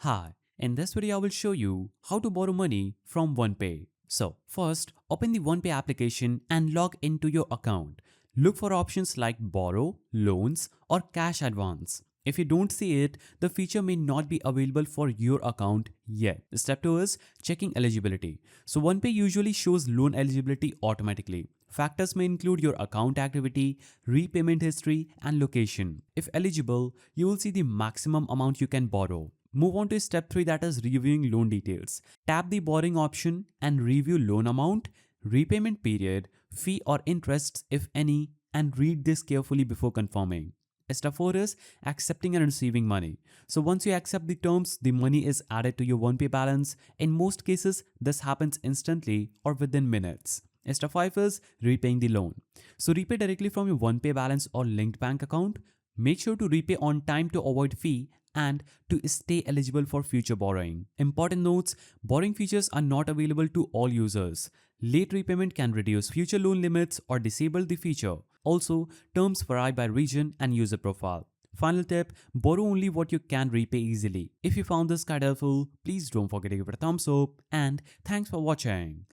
Hi, in this video I will show you how to borrow money from OnePay. So first, open the OnePay application and log into your account. Look for options like borrow, loans or cash advance. If you don't see it, the feature may not be available for your account yet. Step 2 is checking eligibility. So OnePay usually shows loan eligibility automatically. Factors may include your account activity, repayment history, and location. If eligible, you will see the maximum amount you can borrow. Move on to step 3, that is reviewing loan details. Tap the borrowing option and review loan amount, repayment period, fee or interests if any, and read this carefully before confirming. Step 4 is accepting and receiving money. So once you accept the terms, the money is added to your OnePay balance. In most cases, this happens instantly or within minutes. Step 5 is repaying the loan. So repay directly from your OnePay balance or linked bank account. Make sure to repay on time to avoid fee and to stay eligible for future borrowing. Important notes: borrowing features are not available to all users. Late repayment can reduce future loan limits or disable the feature. Also, terms vary by region and user profile. Final tip: borrow only what you can repay easily. If you found this guide helpful, please don't forget to give it a thumbs up, and thanks for watching.